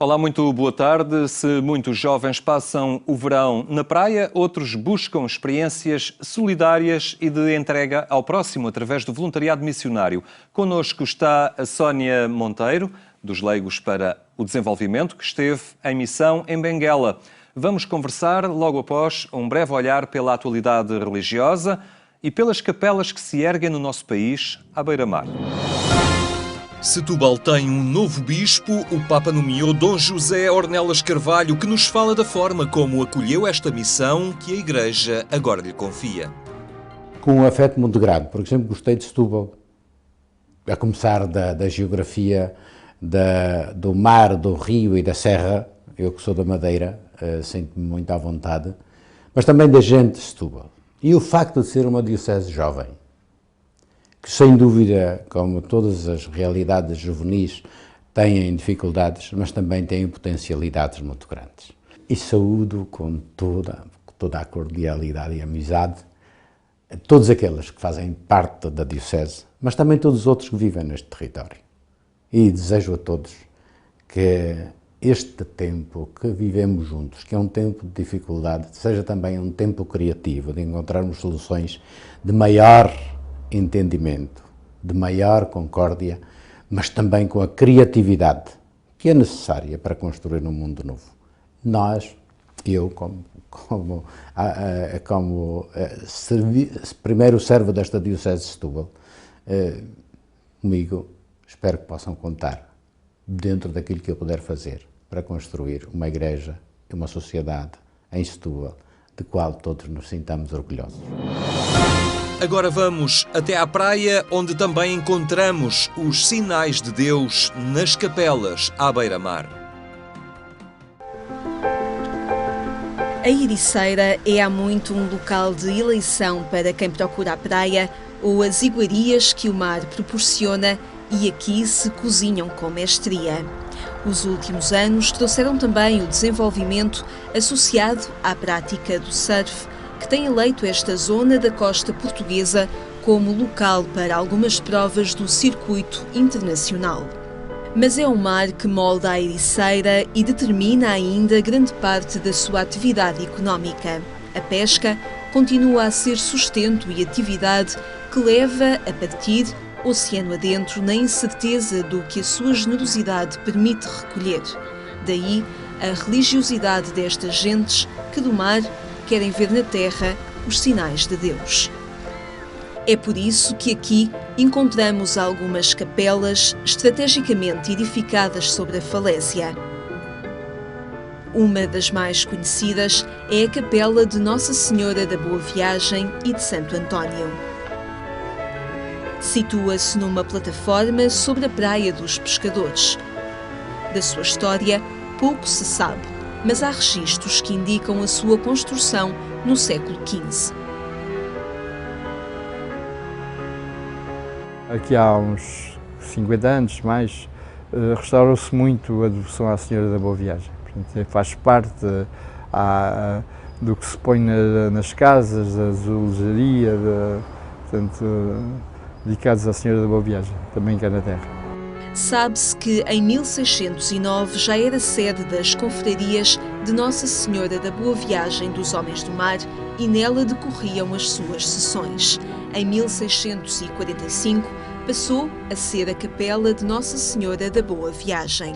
Olá, muito boa tarde. Se muitos jovens passam o verão na praia, outros buscam experiências solidárias e de entrega ao próximo através do voluntariado missionário. Connosco está a Sónia Monteiro, dos Leigos para o Desenvolvimento, que esteve em missão em Benguela. Vamos conversar logo após um breve olhar pela atualidade religiosa e pelas capelas que se erguem no nosso país, à beira-mar. Setúbal tem um novo bispo, o Papa nomeou Dom José Ornelas Carvalho, que nos fala da forma como acolheu esta missão que a Igreja agora lhe confia. Com um afeto muito grande, porque sempre gostei de Setúbal, a começar da geografia, do mar, do rio e da serra. Eu que sou da Madeira, sinto-me muito à vontade, mas também da gente de Setúbal. E o facto de ser uma diocese jovem, que sem dúvida, como todas as realidades juvenis, têm dificuldades, mas também têm potencialidades muito grandes. E saúdo com toda a cordialidade e amizade todos aqueles que fazem parte da diocese, mas também todos os outros que vivem neste território. E desejo a todos que este tempo que vivemos juntos, que é um tempo de dificuldade, seja também um tempo criativo, de encontrarmos soluções de maior entendimento, de maior concórdia, mas também com a criatividade que é necessária para construir um mundo novo. Eu como primeiro servo desta Diocese de Setúbal, comigo espero que possam contar dentro daquilo que eu puder fazer para construir uma igreja e uma sociedade em Setúbal, de qual todos nos sintamos orgulhosos. Agora vamos até à praia, onde também encontramos os sinais de Deus nas capelas à beira-mar. A Ericeira é há muito um local de eleição para quem procura a praia ou as iguarias que o mar proporciona, e aqui se cozinham com mestria. Os últimos anos trouxeram também o desenvolvimento associado à prática do surf, que tem eleito esta zona da costa portuguesa como local para algumas provas do circuito internacional. Mas é o mar que molda a Ericeira e determina ainda grande parte da sua atividade económica. A pesca continua a ser sustento e atividade que leva a partir oceano adentro na incerteza do que a sua generosidade permite recolher. Daí a religiosidade destas gentes que do mar querem ver na terra os sinais de Deus. É por isso que aqui encontramos algumas capelas estrategicamente edificadas sobre a falésia. Uma das mais conhecidas é a Capela de Nossa Senhora da Boa Viagem e de Santo António. Situa-se numa plataforma sobre a Praia dos Pescadores. Da sua história, pouco se sabe, mas há registros que indicam a sua construção no século XV. Aqui há uns 50 anos, mais, restaurou-se muito a devoção à Senhora da Boa Viagem. Portanto, faz parte do que se põe nas casas, da azulejaria, dedicados à Senhora da Boa Viagem, também cá na terra. Sabe-se que em 1609 já era sede das confrarias de Nossa Senhora da Boa Viagem dos Homens do Mar e nela decorriam as suas sessões. Em 1645 passou a ser a Capela de Nossa Senhora da Boa Viagem.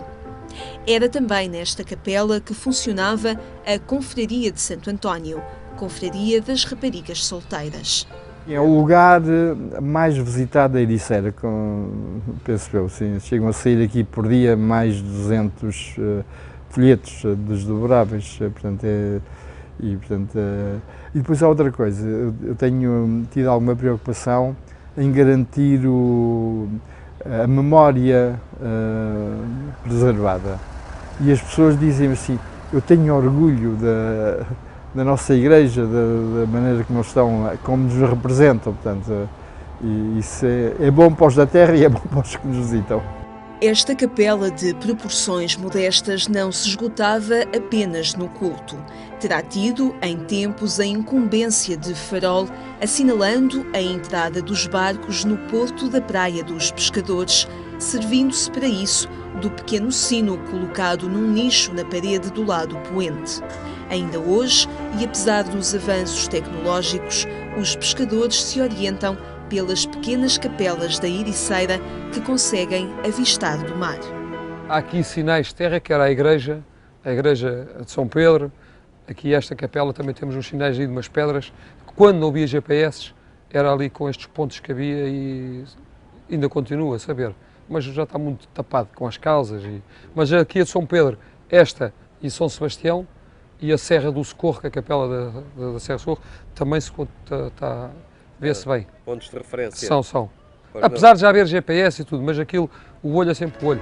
Era também nesta capela que funcionava a Confraria de Santo António, Confraria das Raparigas Solteiras. É o lugar mais visitado da Ericeira, penso eu. Sim, chegam a sair aqui por dia mais de 200 folhetos desdobráveis. E depois há outra coisa, eu tenho tido alguma preocupação em garantir a memória preservada. E as pessoas dizem assim, eu tenho orgulho da nossa Igreja, da maneira como como nos representam, portanto, e isso é bom para os da terra e é bom para os que nos visitam. Esta capela de proporções modestas não se esgotava apenas no culto. Terá tido, em tempos, a incumbência de farol, assinalando a entrada dos barcos no porto da Praia dos Pescadores, servindo-se para isso do pequeno sino colocado num nicho na parede do lado poente. Ainda hoje, e apesar dos avanços tecnológicos, os pescadores se orientam pelas pequenas capelas da Ericeira que conseguem avistar do mar. Há aqui sinais de terra, que era a igreja de São Pedro. Aqui esta capela também temos uns sinais de umas pedras. Quando não havia GPS, era ali com estes pontos que havia e ainda continua a saber. Mas já está muito tapado com as casas. Mas aqui a de São Pedro, esta e São Sebastião, e a Serra do Socorro, que é a capela da Serra do Socorro, também vê-se bem. Pontos de referência. São. Apesar de já haver GPS e tudo, mas aquilo, o olho é sempre o olho.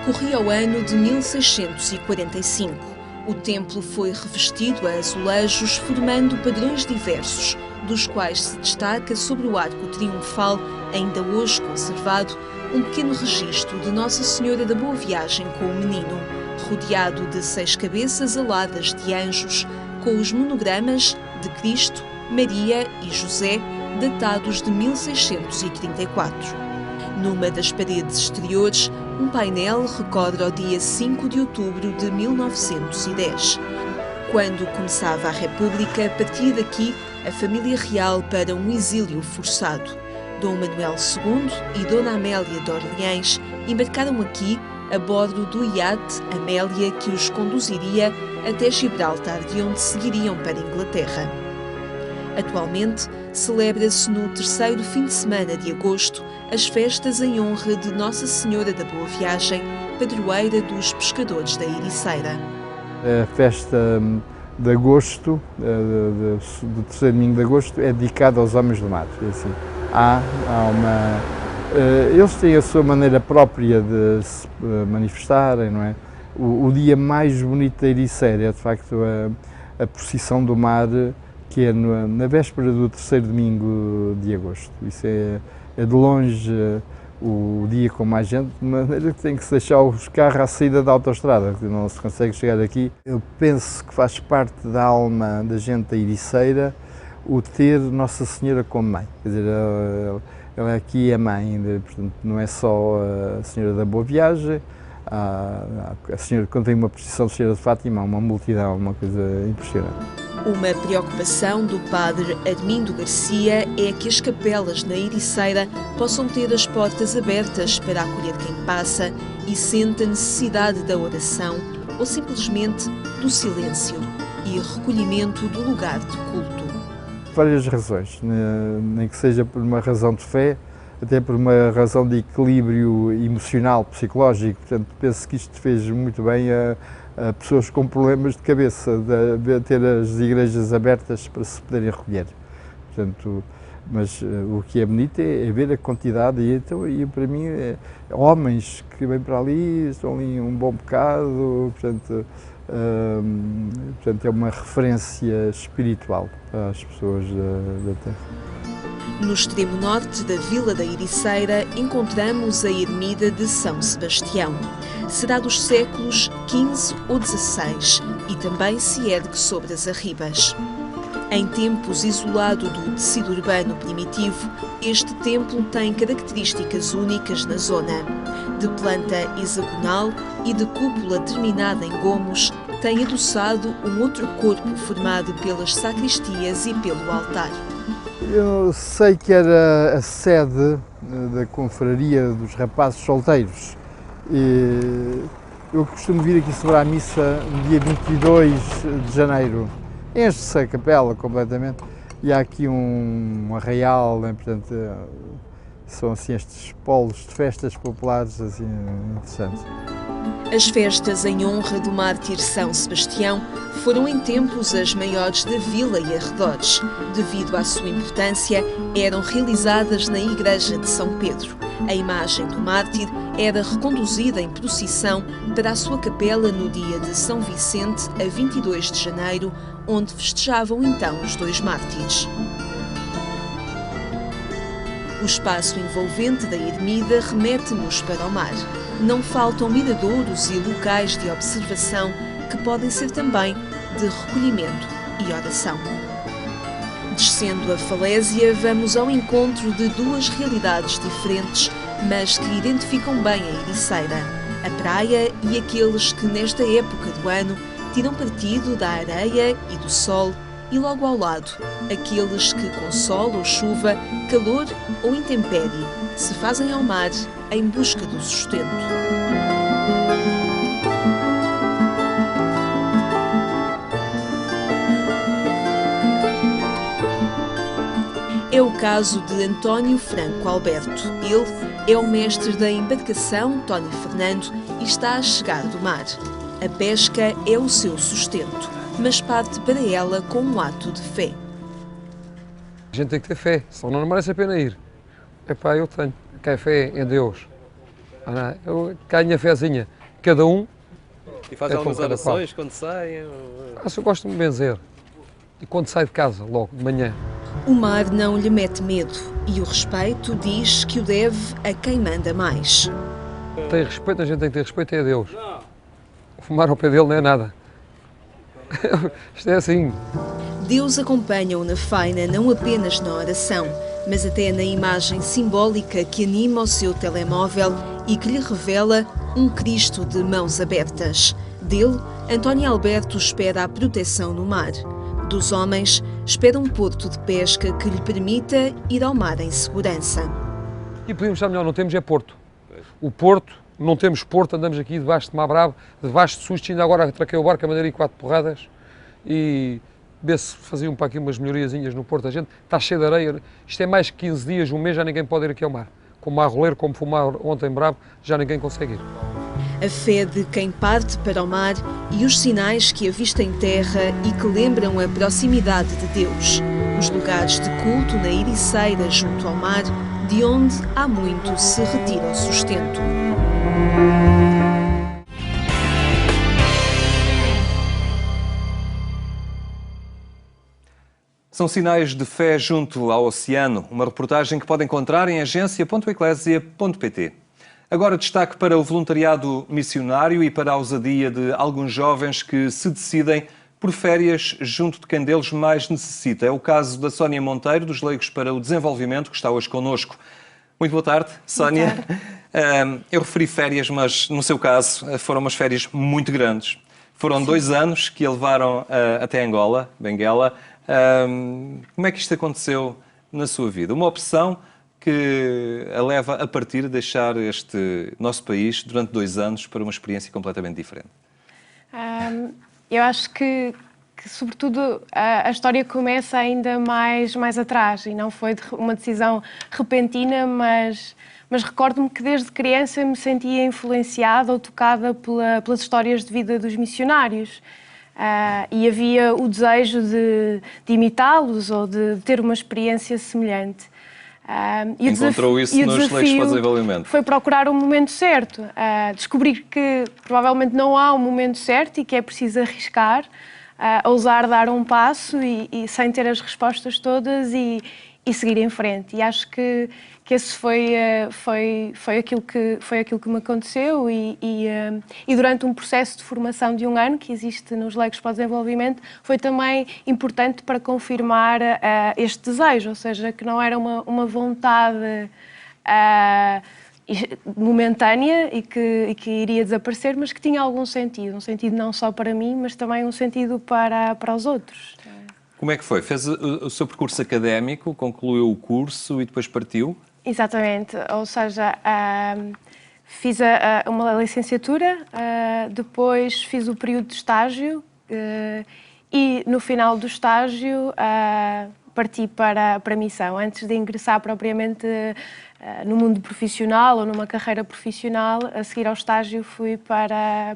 Corria o ano de 1645. O templo foi revestido a azulejos, formando padrões diversos, dos quais se destaca sobre o arco triunfal, ainda hoje conservado, um pequeno registro de Nossa Senhora da Boa Viagem com o menino, rodeado de 6 cabeças aladas de anjos, com os monogramas de Cristo, Maria e José, datados de 1634. Numa das paredes exteriores, um painel recorda o dia 5 de outubro de 1910. Quando começava a República, partia daqui a família real para um exílio forçado. Dom Manuel II e Dona Amélia de Orleans embarcaram aqui a bordo do iate Amélia, que os conduziria até Gibraltar, de onde seguiriam para a Inglaterra. Atualmente, celebra-se no terceiro fim de semana de agosto as festas em honra de Nossa Senhora da Boa Viagem, padroeira dos pescadores da Ericeira. A festa de agosto, do terceiro domingo de agosto, é dedicada aos homens do mar. Assim, eles têm a sua maneira própria de se manifestarem, não é? O dia mais bonito da Ericeira é, de facto, a procissão do mar, que é na véspera do terceiro domingo de agosto. Isso é de longe o dia com mais gente, de maneira que tem que se deixar os carros à saída da autoestrada, que não se consegue chegar aqui. Eu penso que faz parte da alma da gente da Ericeira o ter Nossa Senhora como mãe. Quer dizer, ela aqui é mãe, portanto, não é só a Senhora da Boa Viagem, a Senhora, quando tem uma procissão de Senhora de Fátima, uma multidão, uma coisa impressionante. Uma preocupação do padre Armindo Garcia é que as capelas na Ericeira possam ter as portas abertas para acolher quem passa e sente a necessidade da oração ou simplesmente do silêncio e recolhimento do lugar de culto. Várias razões, nem que seja por uma razão de fé, até por uma razão de equilíbrio emocional, psicológico. Portanto, penso que isto fez muito bem a pessoas com problemas de cabeça, de ter as igrejas abertas para se poderem recolher. Portanto, mas o que é bonito é ver a quantidade, e para mim, homens que vêm para ali, estão ali um bom bocado, portanto, é uma referência espiritual às pessoas da terra. No extremo norte da Vila da Ericeira encontramos a ermida de São Sebastião. Será dos séculos XV ou XVI e também se ergue sobre as arribas. Em tempos isolado do tecido urbano primitivo, este templo tem características únicas na zona. De planta hexagonal e de cúpula terminada em gomos, tem adoçado um outro corpo formado pelas sacristias e pelo altar. Eu sei que era a sede da confraria dos rapazes solteiros. Eu costumo vir aqui celebrar a missa no dia 22 de janeiro. Enche-se a capela completamente e há aqui um arraial, né? Portanto, são assim estes polos de festas populares assim, interessantes. As festas em honra do mártir São Sebastião foram em tempos as maiores da vila e arredores. Devido à sua importância, eram realizadas na igreja de São Pedro. A imagem do mártir era reconduzida em procissão para a sua capela no dia de São Vicente, a 22 de janeiro, onde festejavam então os dois mártires. O espaço envolvente da ermida remete-nos para o mar. Não faltam miradouros e locais de observação que podem ser também de recolhimento e oração. Descendo a falésia, vamos ao encontro de duas realidades diferentes, mas que identificam bem a Ericeira. a praia e aqueles que nesta época do ano tiram partido da areia e do sol, e logo ao lado, aqueles que com sol ou chuva, calor ou intempérie, se fazem ao mar em busca do sustento. É o caso de António Franco Alberto. Ele é o mestre da embarcação Tony Fernando e está a chegar do mar. A pesca é o seu sustento, mas parte para ela com um ato de fé. A gente tem que ter fé, senão não merece a pena ir. Epá, eu tenho. Quem é fé em Deus. Eu tenho a minha fezinha. Cada um. E faz algumas orações quando saem? Eu gosto de me benzer. E quando sai de casa, logo, de manhã. O mar não lhe mete medo e o respeito diz que o deve a quem manda mais. Tem respeito, a gente tem que ter respeito a Deus. Fumar ao pé dele não é nada. Isto é assim. Deus acompanha-o na faina não apenas na oração, mas até na imagem simbólica que anima o seu telemóvel e que lhe revela um Cristo de mãos abertas. Dele, António Alberto espera a proteção no mar. Dos homens, espera um porto de pesca que lhe permita ir ao mar em segurança. E podíamos estar melhor, não temos é porto. O porto, não temos porto, andamos aqui debaixo de mar bravo, debaixo de susto, ainda agora atraquei o barco a madeira e 4 porradas e ver se faziam para aqui umas melhoriazinhas no porto. A gente está cheio de areia, isto é mais de 15 dias, um mês, já ninguém pode ir aqui ao mar. Como há roleiro, como fumar ontem bravo, já ninguém consegue ir. A fé de quem parte para o mar e os sinais que avista em terra e que lembram a proximidade de Deus. Os lugares de culto na Ericeira junto ao mar, de onde há muito se retira o sustento. São sinais de fé junto ao oceano, uma reportagem que pode encontrar em agência.eclésia.pt. Agora destaque para o voluntariado missionário e para a ousadia de alguns jovens que se decidem por férias junto de quem deles mais necessita. É o caso da Sónia Monteiro, dos Leigos para o Desenvolvimento, que está hoje connosco. Muito boa tarde, Sónia. Boa tarde. Eu referi férias, mas no seu caso foram umas férias muito grandes. Foram 2 anos que a levaram até Angola, Benguela. Como é que isto aconteceu na sua vida? Uma opção que a leva a partir, deixar este nosso país durante 2 anos para uma experiência completamente diferente? Eu acho que sobretudo, a história começa ainda mais atrás e não foi uma decisão repentina, mas recordo-me que desde criança me sentia influenciada ou tocada pelas histórias de vida dos missionários. E havia o desejo de imitá-los ou de ter uma experiência semelhante. Encontrou isso nos Leigos para o Desenvolvimento? Foi procurar o momento certo, descobrir que provavelmente não há um momento certo e que é preciso arriscar, ousar dar um passo e sem ter as respostas todas e seguir em frente. E acho que esse foi aquilo que me aconteceu e durante um processo de formação de 1 ano que existe nos Leigos para o Desenvolvimento foi também importante para confirmar este desejo, ou seja, que não era uma vontade momentânea e que iria desaparecer, mas que tinha algum sentido, um sentido não só para mim, mas também um sentido para os outros. Como é que foi? Fez o seu percurso académico, concluiu o curso e depois partiu? Exatamente, ou seja, fiz uma licenciatura, depois fiz o período de estágio e no final do estágio parti para a missão. Antes de ingressar propriamente no mundo profissional ou numa carreira profissional, a seguir ao estágio fui para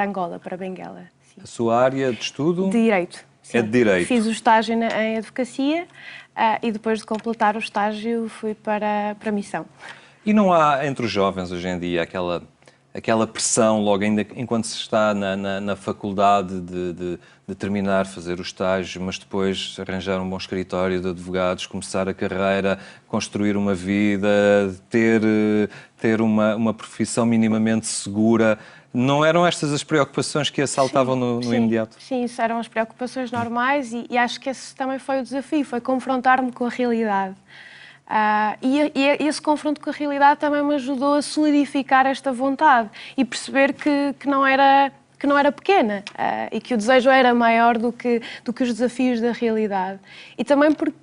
Angola, para Benguela. Sim. A sua área de estudo? De Direito. Sim. É de Direito. Fiz o estágio em Advocacia e depois de completar o estágio fui para a missão. E não há entre os jovens hoje em dia aquela pressão logo ainda enquanto se está na faculdade de terminar, fazer o estágio, mas depois arranjar um bom escritório de advogados, começar a carreira, construir uma vida, ter uma profissão minimamente segura? Não eram estas as preocupações que assaltavam no imediato? Sim, isso eram as preocupações normais e acho que esse também foi o desafio, foi confrontar-me com a realidade. E esse confronto com a realidade também me ajudou a solidificar esta vontade e perceber que não era pequena e que o desejo era maior do que os desafios da realidade. E também porque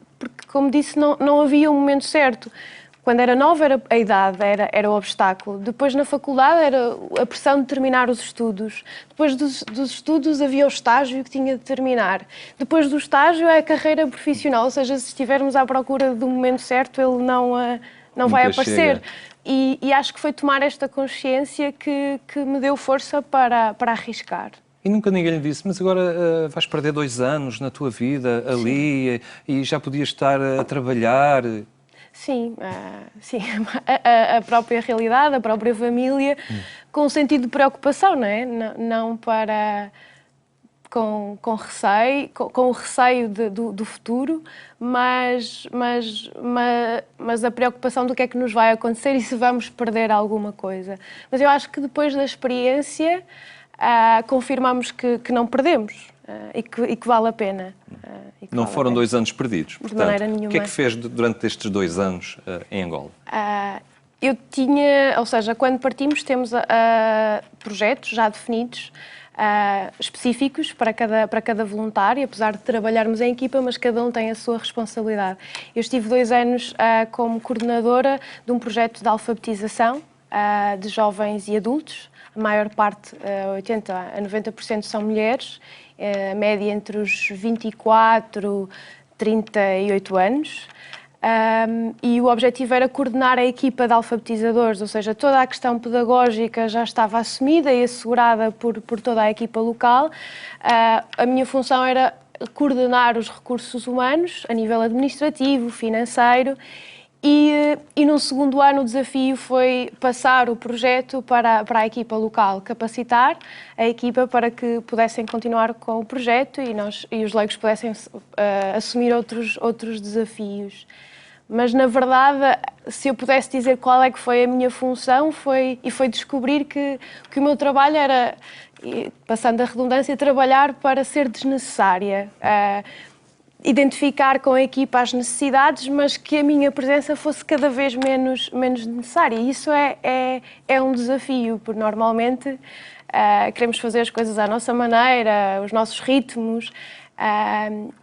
como disse, não havia um momento certo. Quando era nova, era a idade, era o obstáculo. Depois, na faculdade, era a pressão de terminar os estudos. Depois dos estudos, havia o estágio que tinha de terminar. Depois do estágio, é a carreira profissional. Ou seja, se estivermos à procura do momento certo, ele não vai aparecer. E acho que foi tomar esta consciência que me deu força para arriscar. E nunca ninguém lhe disse, mas agora vais perder 2 anos na tua vida ali e já podias estar a trabalhar... Sim, sim. A própria realidade, a própria família, com um sentido de preocupação, não é? Não para... com receio, com o receio do futuro, mas a preocupação do que é que nos vai acontecer e se vamos perder alguma coisa. Mas eu acho que depois da experiência confirmamos que não perdemos e que vale a pena. Não foram 2 anos perdidos. De maneira nenhuma. O que é que fez durante estes 2 anos em Angola? Eu tinha, ou seja, quando partimos temos projetos já definidos, específicos para cada voluntário, apesar de trabalharmos em equipa, mas cada um tem a sua responsabilidade. Eu estive 2 anos como coordenadora de um projeto de alfabetização de jovens e adultos. A maior parte, 80% a 90%, são mulheres, a média entre os 24 e 38 anos. E o objetivo era coordenar a equipa de alfabetizadores, ou seja, toda a questão pedagógica já estava assumida e assegurada por toda a equipa local. A minha função era coordenar os recursos humanos a nível administrativo, financeiro. E no segundo ano o desafio foi passar o projeto para a equipa local, capacitar a equipa para que pudessem continuar com o projeto e os leigos pudessem assumir outros desafios. Mas, na verdade, se eu pudesse dizer qual é que foi a minha função, foi descobrir que o meu trabalho era, passando a redundância, trabalhar para ser desnecessária. Identificar com a equipa as necessidades, mas que a minha presença fosse cada vez menos necessária. E isso é um desafio, porque normalmente queremos fazer as coisas à nossa maneira, os nossos ritmos,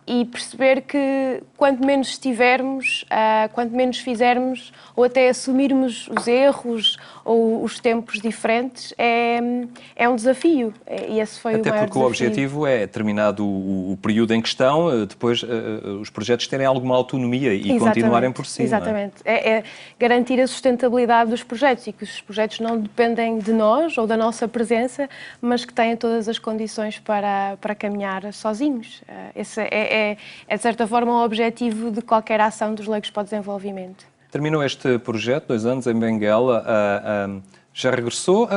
e perceber que quanto menos estivermos, quanto menos fizermos, ou até assumirmos os erros ou os tempos diferentes, é um desafio. E esse foi até o maior porque o objetivo é, terminado o período em questão, depois os projetos terem alguma autonomia e continuarem por si. Exatamente. É garantir a sustentabilidade dos projetos e que os projetos não dependem de nós ou da nossa presença, mas que têm todas as condições para caminhar sozinhos. Esse é, de certa forma, o objetivo de qualquer ação dos leigos para o desenvolvimento. Terminou este projeto, 2 anos em Benguela, já regressou,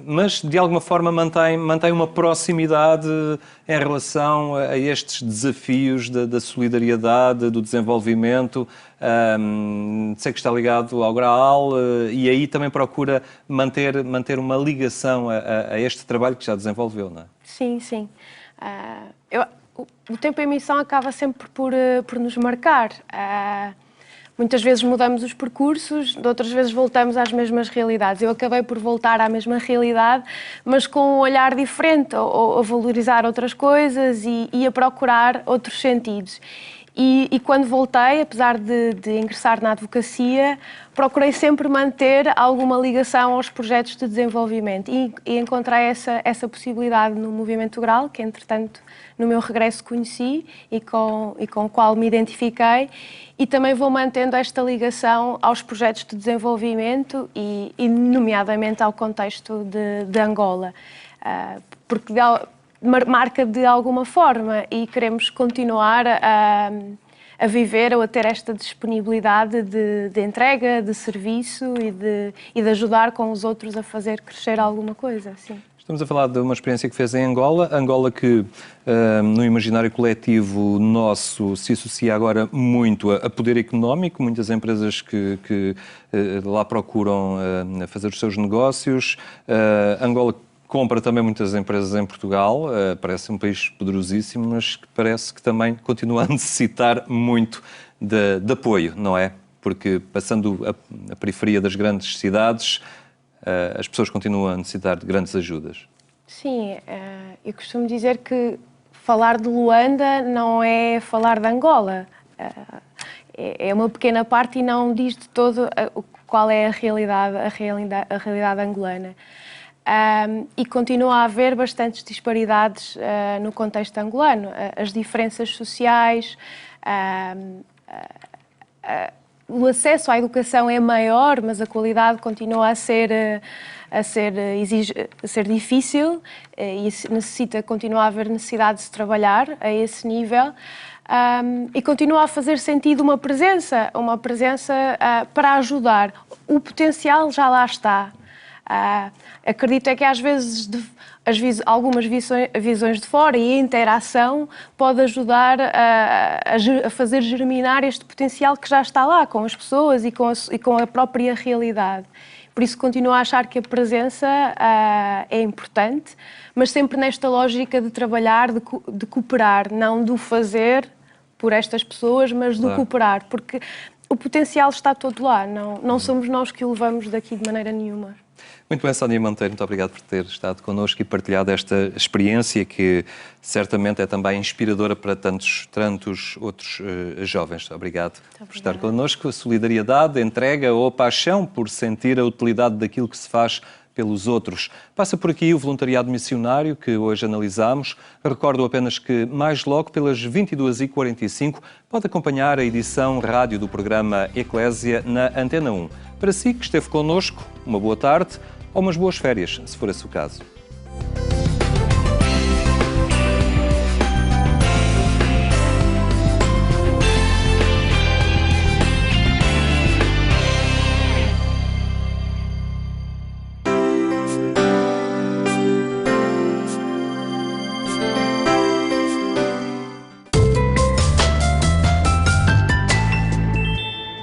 mas de alguma forma mantém uma proximidade em relação a estes desafios da solidariedade, do desenvolvimento. Sei que está ligado ao Graal e aí também procura manter uma ligação a este trabalho que já desenvolveu, não é? Sim, sim. O tempo em missão acaba sempre por nos marcar. Muitas vezes mudamos os percursos, de outras vezes voltamos às mesmas realidades. Eu acabei por voltar à mesma realidade, mas com um olhar diferente, ou a valorizar outras coisas e a procurar outros sentidos. E quando voltei, apesar de ingressar na advocacia, procurei sempre manter alguma ligação aos projetos de desenvolvimento e encontrei essa possibilidade no Movimento Grau, que entretanto no meu regresso conheci e com o qual me identifiquei, e também vou mantendo esta ligação aos projetos de desenvolvimento e nomeadamente ao contexto de Angola, porque marca de alguma forma e queremos continuar a viver ou a ter esta disponibilidade de entrega, de serviço e de ajudar com os outros a fazer crescer alguma coisa. Sim. Estamos a falar de uma experiência que fez em Angola. Angola que no imaginário coletivo nosso se associa agora muito a poder económico, muitas empresas que lá procuram fazer os seus negócios. Angola compra também muitas empresas em Portugal, parece um país poderosíssimo, mas que parece que também continua a necessitar muito de apoio, não é? porque passando a periferia das grandes cidades, as pessoas continuam a necessitar de grandes ajudas. Sim, eu costumo dizer que falar de Luanda não é falar de Angola. É uma pequena parte e não diz de todo qual é a realidade angolana. E continua a haver bastantes disparidades no contexto angolano. As diferenças sociais, o acesso à educação é maior, mas a qualidade continua a ser difícil e continua a haver necessidade de se trabalhar a esse nível. E continua a fazer sentido uma presença para ajudar. O potencial já lá está. Acredito é que às vezes algumas visões de fora e a interação pode ajudar a fazer germinar este potencial que já está lá, com as pessoas e com a própria realidade. Por isso continuo a achar que a presença é importante, mas sempre nesta lógica de trabalhar, de cooperar, não do fazer por estas pessoas, mas do cooperar, porque o potencial está todo lá, não somos nós que o levamos daqui de maneira nenhuma. Muito bem, Sónia Monteiro, muito obrigado por ter estado connosco e partilhado esta experiência que certamente é também inspiradora para tantos outros jovens. Obrigado por estar connosco. A solidariedade, a entrega ou a paixão por sentir a utilidade daquilo que se faz pelos outros. Passa por aqui o voluntariado missionário que hoje analisamos. Recordo apenas que mais logo, pelas 22h45, pode acompanhar a edição rádio do programa Eclésia na Antena 1. Para si que esteve connosco, uma boa tarde ou umas boas férias, se for esse o caso.